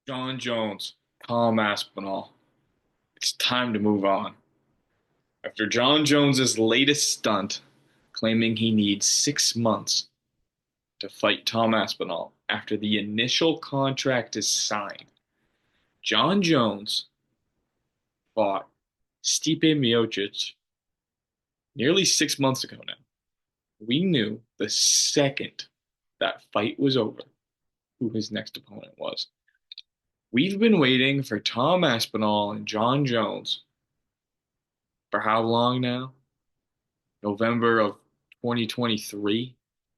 Jon Jones, Tom Aspinall. It's time to move on. After Jon Jones's latest stunt, claiming he needs 6 months to fight Tom Aspinall after the initial contract is signed, Jon Jones fought Stipe Miocic nearly 6 months ago now. We knew the second that fight was over who his next opponent was. We've been waiting for Tom Aspinall and Jon Jones for how long now? November of 2023,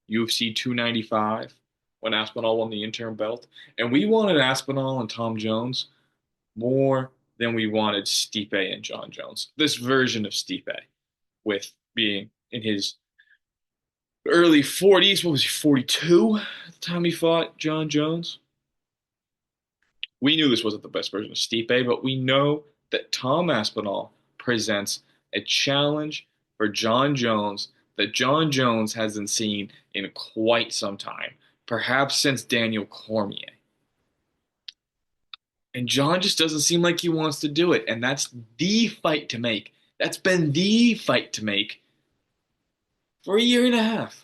UFC 295, when Aspinall won the interim belt. And we wanted Aspinall and Tom Jones more than we wanted Stipe and Jon Jones. This version of Stipe, with being in his early 40s, what was he, 42 at the time he fought Jon Jones? We knew this wasn't the best version of Stipe, but we know that Tom Aspinall presents a challenge for Jon Jones that Jon Jones hasn't seen in quite some time, perhaps since Daniel Cormier. And Jon just doesn't seem like he wants to do it, and that's the fight to make. That's been the fight to make for a year and a half.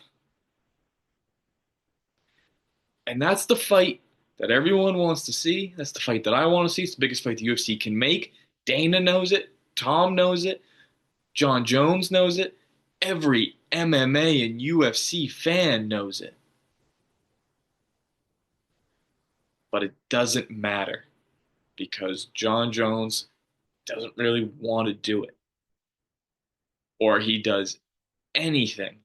And that's the fight that everyone wants to see. That's the fight that I want to see. It's the biggest fight the UFC can make. Dana knows it. Tom knows it. Jon Jones knows it. Every MMA and UFC fan knows it. But it doesn't matter because Jon Jones doesn't really want to do it. Or he does anything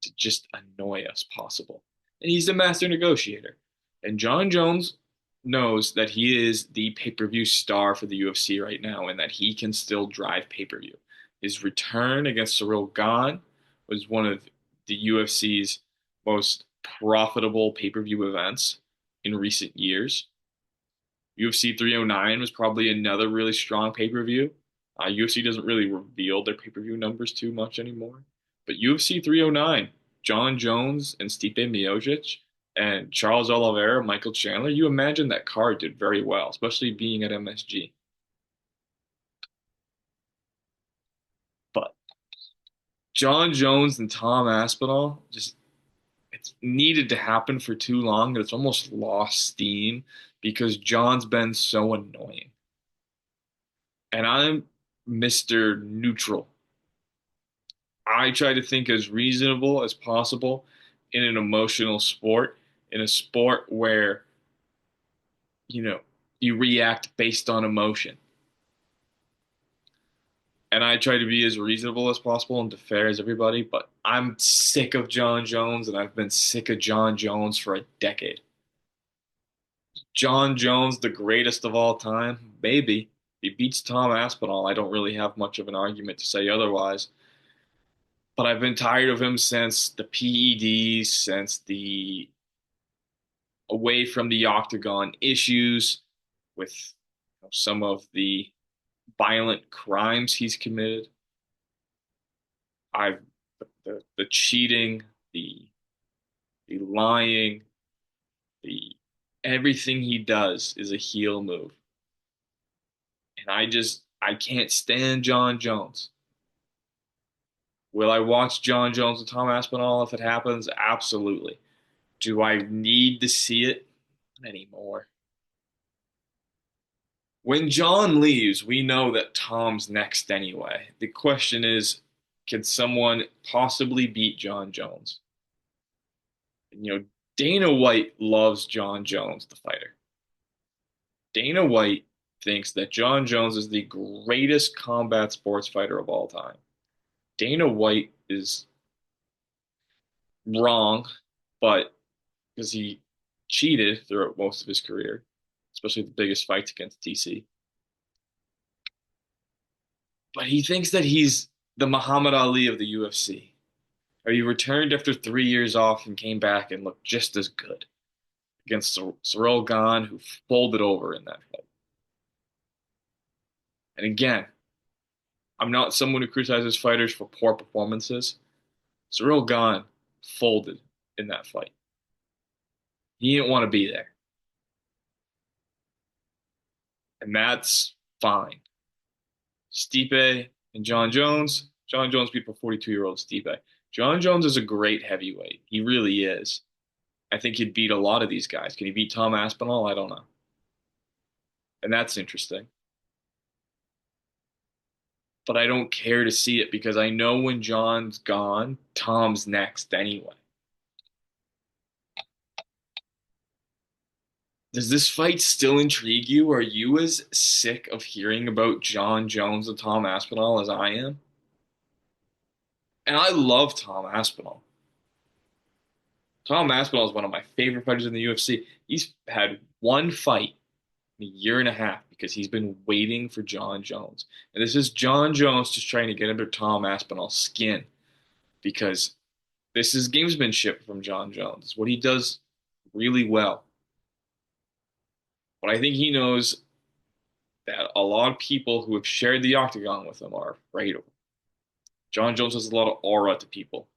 to just annoy us possible. And he's the master negotiator. And Jon Jones knows that he is the pay-per-view star for the UFC right now and that he can still drive pay-per-view. His return against Cyril Gane was one of the UFC's most profitable pay-per-view events in recent years. UFC 309 was probably another really strong pay-per-view. UFC doesn't really reveal their pay-per-view numbers too much anymore. But UFC 309, Jon Jones and Stipe Miocic and Charles Oliveira, Michael Chandler, you imagine that card did very well, especially being at MSG. But Jon Jones and Tom Aspinall just it's needed to happen for too long that it's almost lost steam because Jon's been so annoying. And I'm Mr. Neutral. I try to think as reasonable as possible in an emotional sport, in a sport where, you know, you react based on emotion. And I try to be as reasonable as possible and to fair as everybody, but I'm sick of Jon Jones and I've been sick of Jon Jones for a decade. Jon Jones, the greatest of all time, maybe. He beats Tom Aspinall. I don't really have much of an argument to say otherwise. But I've been tired of him since the PEDs, since the away from the octagon issues with some of the violent crimes he's committed. I've the cheating, the lying, the everything he does is a heel move. And I can't stand Jon Jones. Will I watch Jon Jones and Tom Aspinall if it happens? Absolutely. Do I need to see it? Not anymore. When Jon leaves, we know that Tom's next anyway. The question is, can someone possibly beat Jon Jones? Dana White loves Jon Jones, the fighter. Dana White thinks that Jon Jones is the greatest combat sports fighter of all time. Dana White is wrong, but because he cheated throughout most of his career, especially the biggest fights against DC. But he thinks that he's the Muhammad Ali of the UFC. Or he returned after 3 years off and came back and looked just as good against Cyril Gane, who folded over in that fight. And again, I'm not someone who criticizes fighters for poor performances. Cyril Gane folded in that fight. He didn't want to be there. and that's fine. Stipe and Jon Jones. Jon Jones beat the 42-year-old Stipe. Jon Jones is a great heavyweight. He really is. I think he'd beat a lot of these guys. Can he beat Tom Aspinall? I don't know. And that's interesting. But I don't care to see it because I know when John's gone, Tom's next anyway. Does this fight still intrigue you? Are you as sick of hearing about Jon Jones and Tom Aspinall as I am? And I love Tom Aspinall. Tom Aspinall is one of my favorite fighters in the UFC. He's had one fight in a year and a half because he's been waiting for Jon Jones. And this is Jon Jones just trying to get under Tom Aspinall's skin because this is gamesmanship from Jon Jones. It's what he does really well. But I think he knows that a lot of people who have shared the octagon with him are afraid of him. Jon Jones has a lot of aura to people.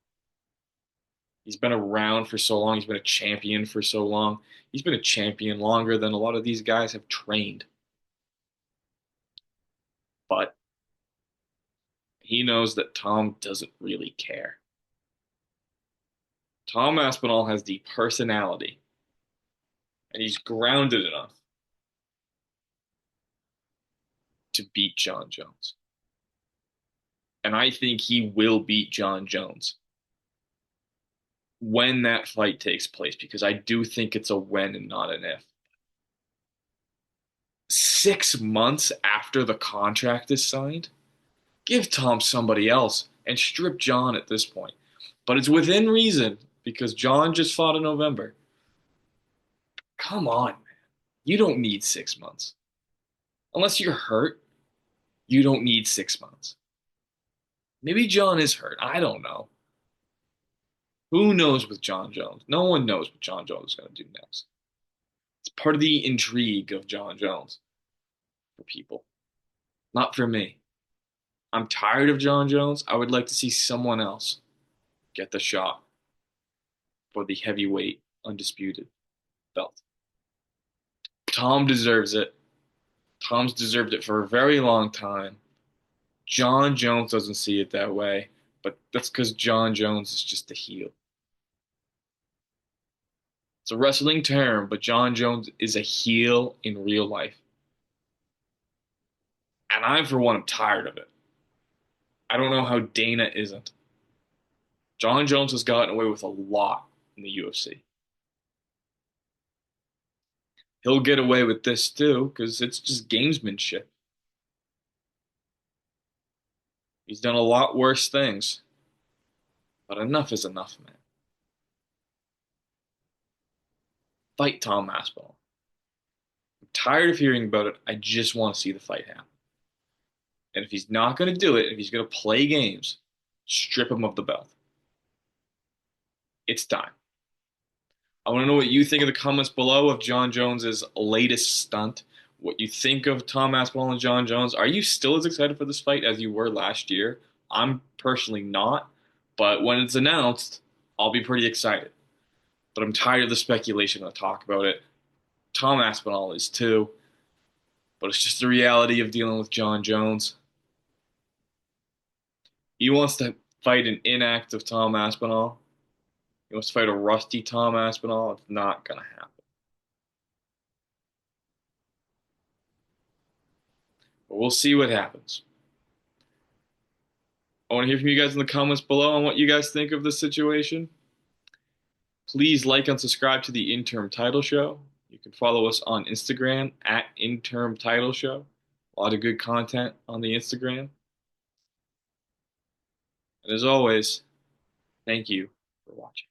He's been around for so long. He's been a champion for so long. He's been a champion longer than a lot of these guys have trained. But he knows that Tom doesn't really care. Tom Aspinall has the personality, and he's grounded enough to beat Jon Jones. And I think he will beat Jon Jones when that fight takes place because I do think it's a when and not an if. 6 months after the contract is signed, give Tom somebody else and strip Jon at this point. But it's within reason because Jon just fought in November. Come on, man. You don't need 6 months. Unless you're hurt, you don't need 6 months. Maybe Jon is hurt. I don't know. Who knows with Jon Jones? No one knows what Jon Jones is going to do next. It's part of the intrigue of Jon Jones for people, not for me. I'm tired of Jon Jones. I would like to see someone else get the shot for the heavyweight undisputed belt. Tom deserves it. Tom's deserved it for a very long time. Jon Jones doesn't see it that way, but that's because Jon Jones is just a heel. It's a wrestling term, but Jon Jones is a heel in real life. And I, for one, am tired of it. I don't know how Dana isn't. Jon Jones has gotten away with a lot in the UFC. He'll get away with this too, because it's just gamesmanship. He's done a lot worse things, but enough is enough, man. Fight Tom Aspinall. I'm tired of hearing about it. I just want to see the fight happen. And if he's not going to do it, if he's going to play games, strip him of the belt. It's time. I want to know what you think in the comments below of Jon Jones's latest stunt. What you think of Tom Aspinall and Jon Jones. Are you still as excited for this fight as you were last year? I'm personally not, but when it's announced, I'll be pretty excited. But I'm tired of the speculation and the talk about it. Tom Aspinall is too, but it's just the reality of dealing with Jon Jones. He wants to fight an inactive Tom Aspinall. He wants to fight a rusty Tom Aspinall. It's not going to happen. But we'll see what happens. I want to hear from you guys in the comments below on what you guys think of this situation. Please like and subscribe to the Interim Title Show. You can follow us on Instagram at Interim Title Show. A lot of good content on the Instagram. And as always, thank you for watching.